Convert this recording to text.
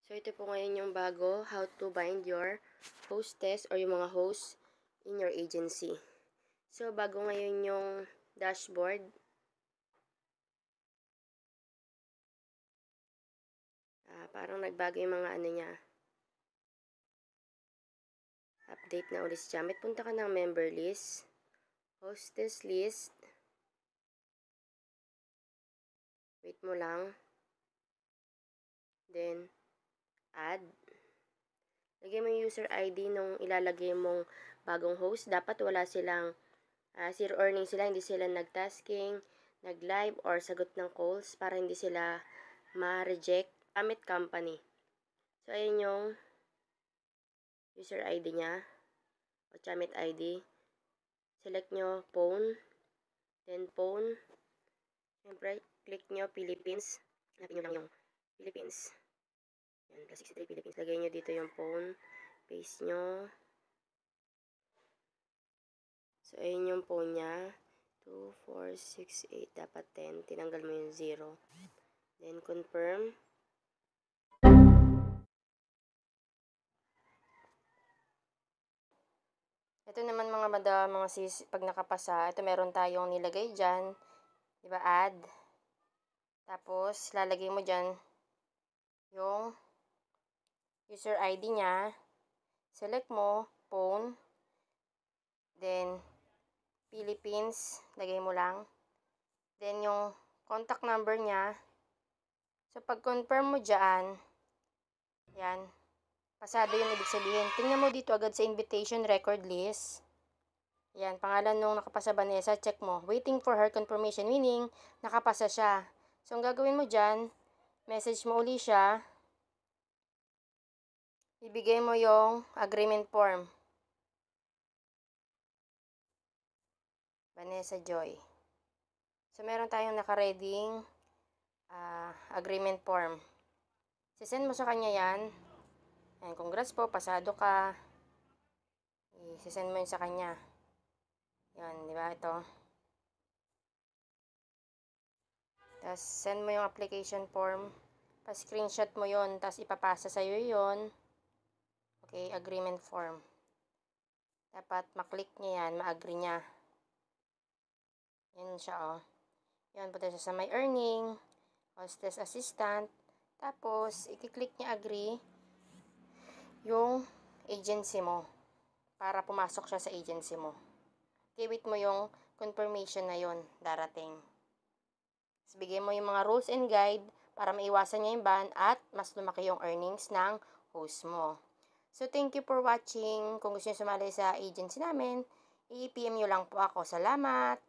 So, ito po ngayon yung bago, how to bind your hostess or yung mga host in your agency. So, bago ngayon yung dashboard. Parang nagbago yung mga ano niya. Update na ulit siya. Punta ka ng member list. Hostess list. Wait mo lang. Then, add. Lagay mo yung user ID nung ilalagay mong bagong host. Dapat wala silang zero earning sila, hindi sila nag-tasking, nag-live, or sagot ng calls para hindi sila ma-reject gamit company. So, ayun yung user ID niya o Chamit ID. Select nyo phone, then phone. Siyempre, click nyo Philippines. Hanapin nyo lang yung Philippines. Yan, plus 63 Philippines. Lagay nyo dito yung phone. Paste nyo. So, ayun yung phone niya. 2, 4, 6, 8. Dapat 10. Tinanggal mo yung 0. Then, confirm. Ito naman mga madam, mga sis, pag nakapasa, ito meron tayong nilagay dyan. Diba, add. Tapos, lalagay mo dyan yung user ID niya. Select mo, phone. Then, Philippines, lagay mo lang. Then, yung contact number niya. So, pag confirm mo dyan, yan, pasado yung ibig sabihin. Tingnan mo dito agad sa invitation record list. Yan, pangalan nung nakapasa Vanessa, check mo. Waiting for her confirmation, meaning, nakapasa siya. So, ang gagawin mo dyan, message mo uli siya. Ibigay mo yung agreement form. Vanessa Joy. So, meron tayong nakareading agreement form. Sisend mo sa kanya yan. And congrats po, pasado ka. Sisend mo yun sa kanya. Yan, di ba? Ito. Tapos, send mo yung application form. Pa-screenshot mo yun. Tapos, ipapasa sa'yo yun. Okay, agreement form. Dapat maklik niya yan, ma-agree niya. Yan siya, oh. Yan, punta siya sa my earning, hostess assistant. Tapos, i-click niya agree yung agency mo para pumasok siya sa agency mo. Wait mo yung confirmation na yon darating. Tapos, bigay mo yung mga rules and guide para maiwasan niya yung ban at mas lumaki yung earnings ng host mo. So, thank you for watching. Kung gusto nyo sumali sa agency namin, i-PM nyo lang po ako. Salamat!